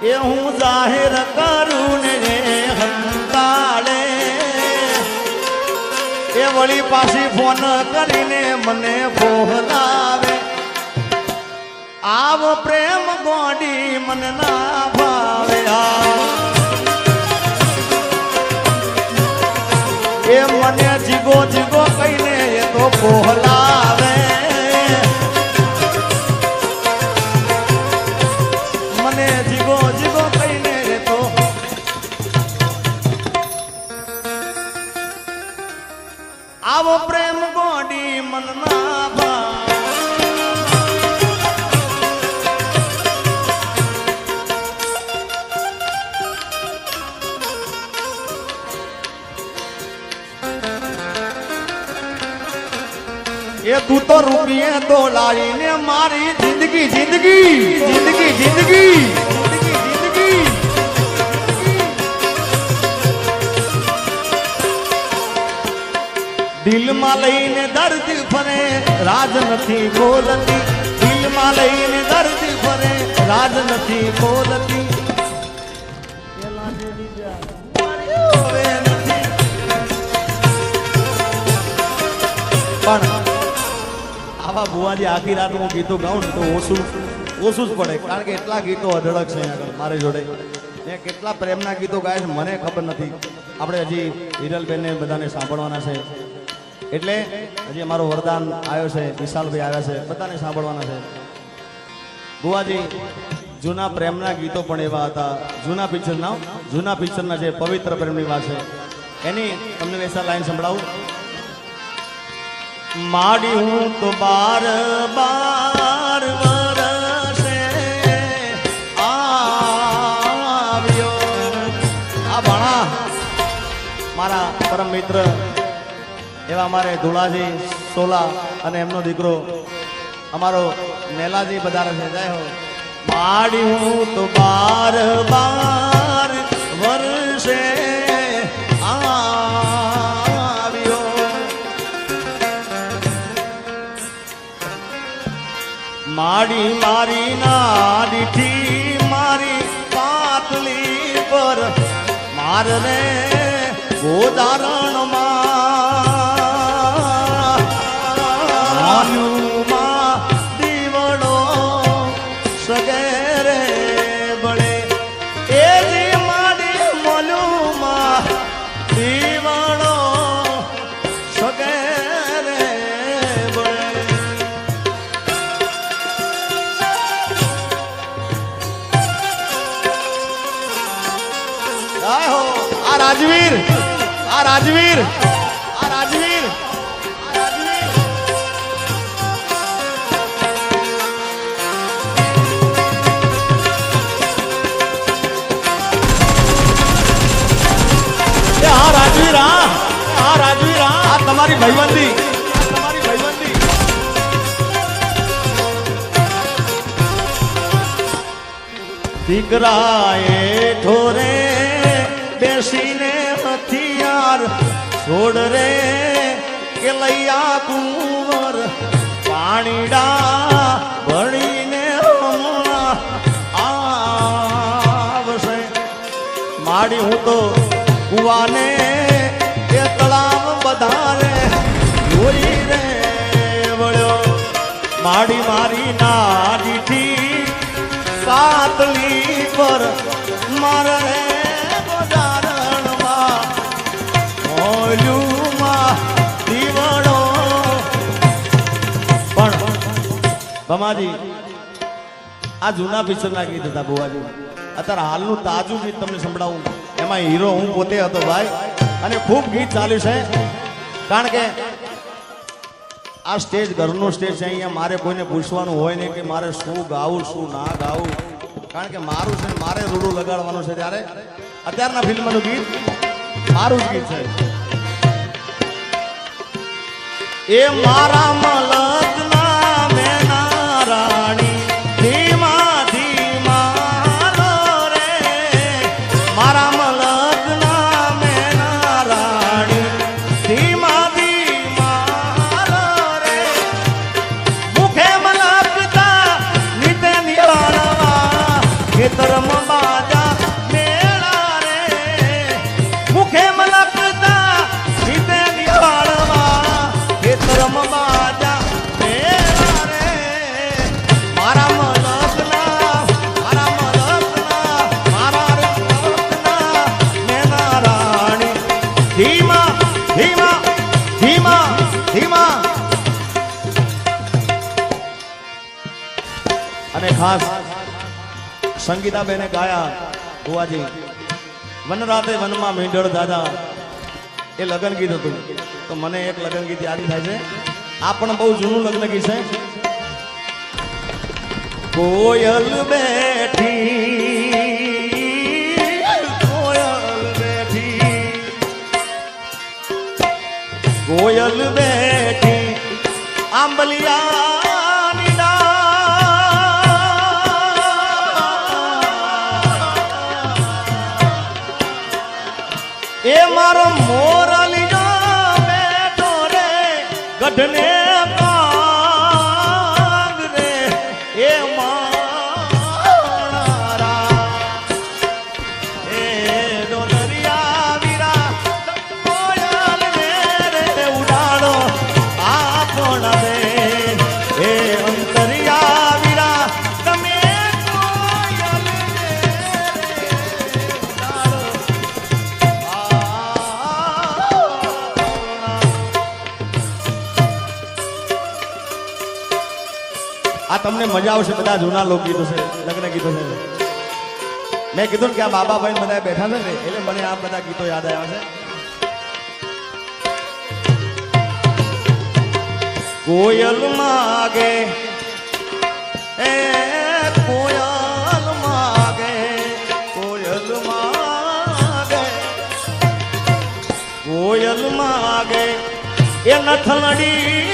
એ હું જાહેર કરું ને હંતાળે એ વળી પાછી ફોન કરીને મને બોલાવે આવ પ્રેમ ગોડી મને ના ભાવે એ મને જીગો જીગો કહીને એ તો બોલાવે મને જીગો જીગો કહીને એ તો આવો પ્રેમ ગોડી મન ના ભાવે એ તું તો રૂપિયે તો લાવીને મારી જિંદગી જિંદગી જિંદગી જિંદગી જિંદગી જિંદગી દિલમાં લઈને દર્દ ફરે રાજ નથી બોલતી દિલમાં લઈને દર્દ ફરે રાજ નથી બોલતી પણ આવા બુવાજી આખી રાત હું ગીતો ગાઉં ને તો ઓછું જ પડે કારણ કે એટલા ગીતો અઢળક છે આગળ મારી જોડે મેં કેટલા પ્રેમના ગીતો ગાય છે મને ખબર નથી આપણે હજી હિરલબેનને બધાને સાંભળવાના છે એટલે હજી અમારો વરદાન આવ્યો છે વિશાલભાઈ આવ્યા છે બધાને સાંભળવાના છે બુવાજી જૂના પ્રેમના ગીતો પણ એવા હતા જૂના પિક્ચરના જે પવિત્ર પ્રેમની વાત છે એની તમને એસા લાઈન સંભળાવું માડી હું તો બાર બાર વરસે આવ્યો આ ભાણા મારા પરમ મિત્ર એવા અમારે ધુળાજી સોલા અને એમનો દીકરો અમારો મેલાજી બધારે છે જય હો માડી હું તો બાર બાર વરસે માડી મારી નાડીથી મારી પાતલી પર માર રે ગોદારણમાં દીવડો સગેરે બળે એ જી માડી મોલુમાં દીવડો સગેરે બળે આ રાજવીર આ રાજવીર આ રાજવીર રાજવીર આ તમારી ભાઈબંધી દીકરાએ ઠોરે બેસીને હથિયાર છોડ રે કે લૈયા કુંવર પાણીડા ભણીને હમણાં આવશે માડી હું તો કુવાને એ તળાવ બધારે જોઈ રે વળ્યો માડી મારી નાડીથી પાતલી પર માર રે ભમાજી આ જૂના પિક્ચરના ગીત હતા બુવાજી અત્યારે હાલનું તાજું ગીત તમને સંભળાવું એમાં હીરો હું પોતે હતો ભાઈ અને ખૂબ ગીત ચાલ્યું છે કારણ કે આ સ્ટેજ ઘરનું સ્ટેજ છે અહીંયા મારે કોઈને પૂછવાનું હોય નહીં કે મારે શું ગાવું શું ના ગાવું કારણ કે મારું છે મારે રૂડું લગાડવાનું છે ત્યારે અત્યારના ફિલ્મનું ગીત મારું જ ગીત છે એ મારા મલકના મેના રાણી ધીમા ધીમા લો રે મારા મલકના મેના રાણી ધીમા ધીમા લો રે મુખે મલકતા નીતે નિવાળવા ખેતર ખેતરમ બાજા મેળા રે મુખે મલકતા સીતે નિહાળવા ખેતરમ બાજા મેળા રે મારા મલકના મેના રાણી ધીમા ધીમા ધીમા ધીમા અને ખાસ સંગીતાબેને ગાયા ભુવાજી વન રાતે વનમાં મીંઢળ દાદા એ લગ્ન ગીત હતું તો મને એક લગ્ન ગીત યાદ થાય છે આ પણ બહુ જૂનું લગ્ન ગીત છે કોયલ બેઠી કોયલ બેઠી આંબલિયાની એ મારો મોરલીનો બેઠો રે ગઢને કાંગ રે એ મારા એ ડોલરિયા વીરા કોયલ રે ઉડાડો આ કોણ રે એ અંતરિયા વીરા તમે કોયલ રે ઉડાડો આ તમને મજા આવશે બધા જૂના લોકગીતો છે લગ્ન ગીતો છે મેં કીધું કે આ બાબાભાઈ બધા બેઠા છે ને એટલે મને આ બધા ગીતો યાદ આવ્યા છે કોયલ માગે એ કોયલ માગે કોયલ માગે કોયલ માગે એ નથલડી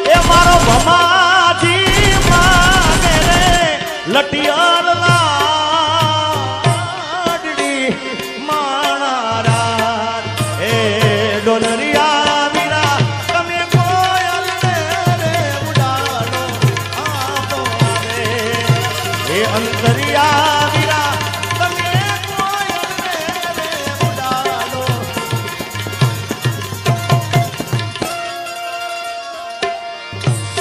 એ મારો ભમાજી માગે રે લટિયાર લાડડી માણારા એ ડોલરિયા વીરા તમે કોયલ રે ઉડાડો આપો રે એ અંતરિયા વીરા તમે કોયલ રે ઉડાડો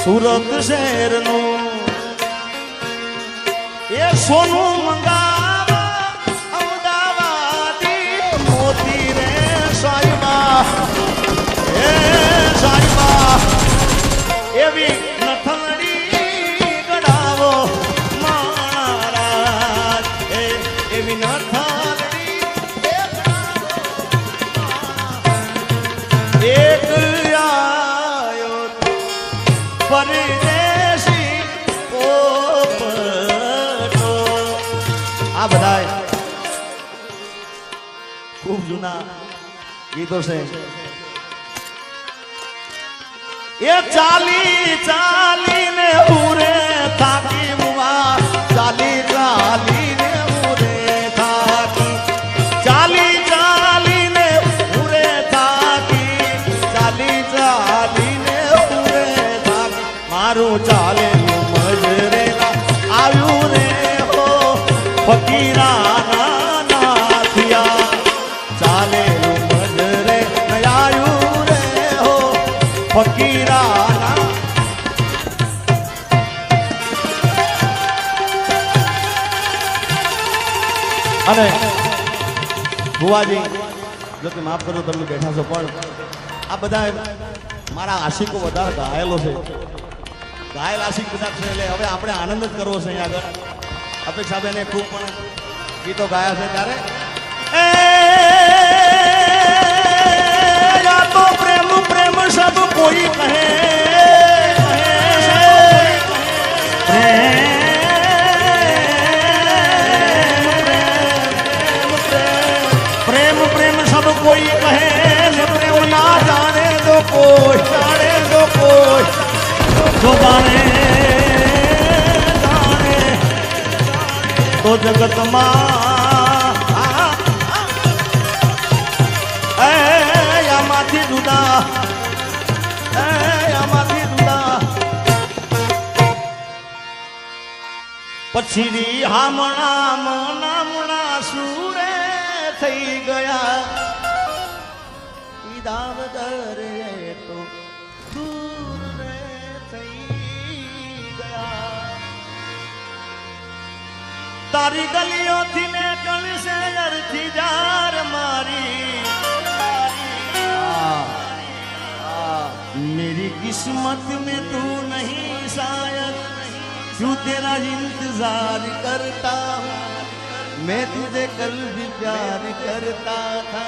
સુરત શહેરનું એ સોનું મંગાવા અમદાવાદી મોતી રે સાઈબા એ સાઈબા એવી નથલડી ગડાવો મારા એ એવી નથલડી એક આયો પરદેશી પોપટો આ બધા ખૂબ જૂના ગીતો છે એ ચાલી ચાલીને ઉરે થાકી મુવા ચાલી ચાલીને ઉરે થાકી ચાલી ચાલીને ઉરે થાકી ચાલી ચાલીને ઉરે મારું ચાલે મજરેલા આવ્યું રે હો ફકીરાના નાથિયા ચાલે મજરે આવ્યું રે હો ફકીરાના અને ભુવાજી જો કે માફ કરો તમે બેઠા છો પણ આ બધા મારા આશિકો વધારે ઘાયલો છે ઘાયલ આશિક બધા છે એટલે હવે આપણે આનંદ જ કરવો છે અહીંયા આગળ અપેક્ષાબેને ખૂબ પણ ગીતો ગાયા છે ત્યારે તો પ્રેમ પ્રેમ સબ કોઈ કહે प्रेम प्रेम सब कोई कहे प्रेम ना जाने दो कोई जो जाने जाने तो जगत माथी जुदा પછી રી હામણા મનામણા સુરે થઈ ગયા દાવદર તો દૂર રે થઈ ગયા તારી ગલીઓથી ને કણસે અરથી જાર મારી मेरी किस्मत में तू नहीं शायद क्यों तेरा इंतजार करता हूँ मैं तुझे कल भी प्यार करता था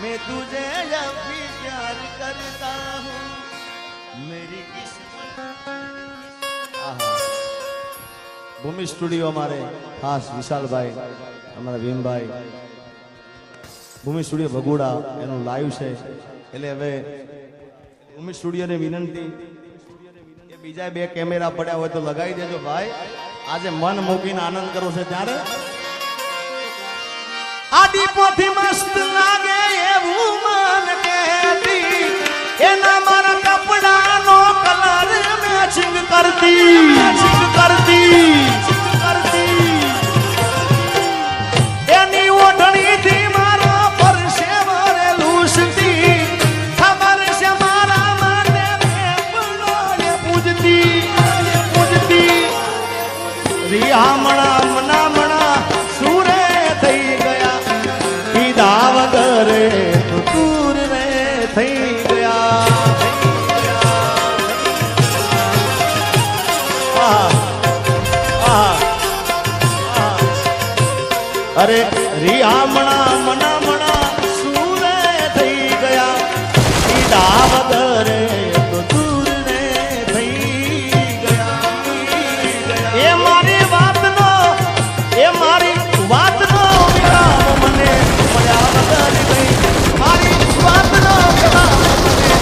मैं तुझे जब भी प्यार करता हूँ मेरी किस्मत ભૂમિ સ્ટુડિયો અમારે ખાસ વિશાલભાઈ અમારા ભીમભાઈ ભૂમિ સ્ટુડિયો ભગુડા એનું લાઈવ છે એટલે હવે ભૂમિ સ્ટુડિયોને વિનંતી કે બીજા બે કેમેરા પડ્યા હોય તો લગાવી દેજો ભાઈ આજે મન મૂકીને આનંદ કરવો છે ત્યારે આડી પોથી મસ્ત લાગે એવું મન કહેતી એના મારા કપડાનો કલર મેચિંગ કરતી એની ઓઢણીથી મારો પરસે મારે લૂસતી ખબર છે મારા માટે મેં પૂજતી રિયામણા મનામણા સુરે થઈ ગયા કીધા વગરે દૂર રે થઈ ગયા અરે રિયામણા મનામણા સુરે થઈ ગયા કીધા વગરે દૂર રે થઈ ગયા એ મારી વાતનો વિરામ મને મળ્યા વગર ગઈ મારી વાતનો વિરામ મને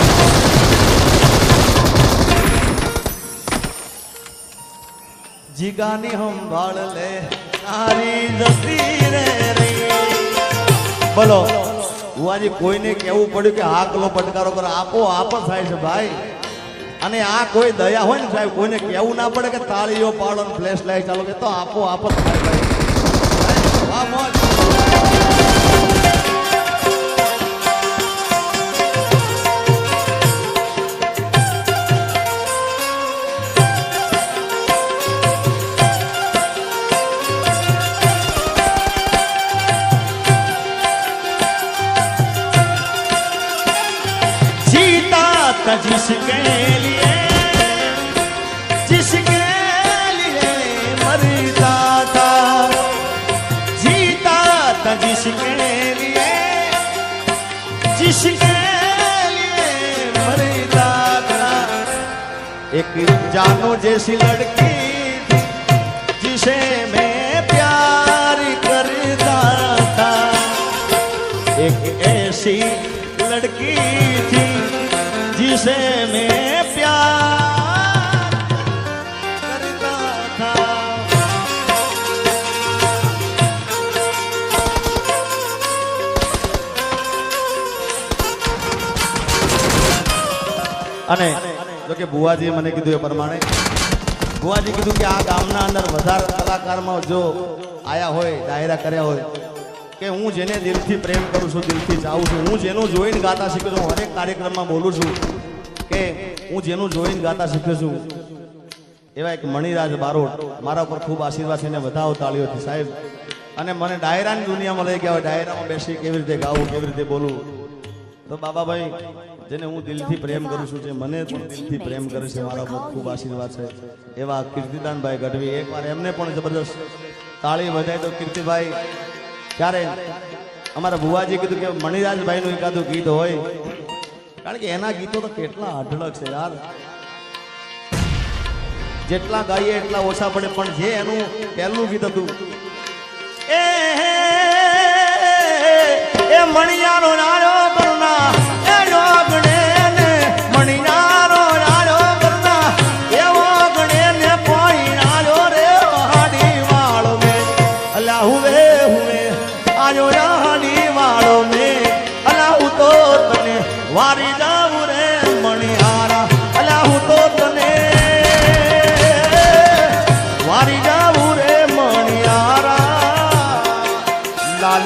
જીગાની સંભાળ લે તારી જતી રે બોલો હું આજે કોઈને કહેવું પડ્યું કે આકલો પટકારો કરો આપો આપ થાય છે ભાઈ અને આ કોઈ દયા હોય ને સાહેબ કોઈને કહેવું ના પડે કે તાળીઓ પાડો ને ફ્લેશ લાઈટ ચાલો કે તો આપો આપ જ થાય ભાઈ વાહ મોજ जिसके लिए मरता था जीता था जिसके लिए मरता था एक जानो जैसी लड़की थी जिसे मैं प्यार करता था एक ऐसी लड़की थी जिसे मैं प्यार करता था અને જો કે બુવાજી મને કીધું એ પ્રમાણે બુવાજી કીધું કે આ ગામના અંદર વધારે કલાકારમાં જો આયા હોય ડાયરા કર્યા હોય કે હું જેને દિલથી પ્રેમ કરું છું દિલથી ચાહું છું હું જેનું જોઈને ગાતા શીખું છું હરેક કાર્યક્રમમાં બોલું છું કે હું જેનું જોઈને ગાતા શીખ્યો છું એવા એક મણિરાજ બારોટ મારા ઉપર ખૂબ આશીર્વાદ છે એને વધાવો તાળીઓથી સાહેબ અને મને ડાયરાની દુનિયામાં લઈ ગયા હોય ડાયરામાં બેસી કેવી રીતે ગાવું કેવી રીતે બોલું તો બાબાભાઈ જેને હું દિલથી પ્રેમ કરું છું જે મને પણ દિલથી પ્રેમ કરે છે મારા ઉપર ખૂબ આશીર્વાદ છે એવા કીર્તિદાનભાઈ ગઢવી એકવાર એમને પણ જબરદસ્ત તાળી વધાય તો કીર્તિભાઈ ત્યારે અમારા ભુવાજી કીધું કે મણિરાજભાઈનું એકાદું ગીત હોય કારણ કે એના ગીતો તો કેટલા અઢળક છે યાર જેટલા ગાઈએ એટલા ઓછા પડે પણ જે એનું પહેલું ગીત હતું એ મણિયારો નારો કરુણા એ જોગણે ને મણિયારો નારો કરુણા એવો ગણે ને કોઈ નારો રે હાડી વાળો મે અલા હુવે આજો રાણી વાળો મે અલા હું તો તને વારી જાઉં રે મણિયારા અલા હું તો તને વારી જાઉં રે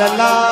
લાલના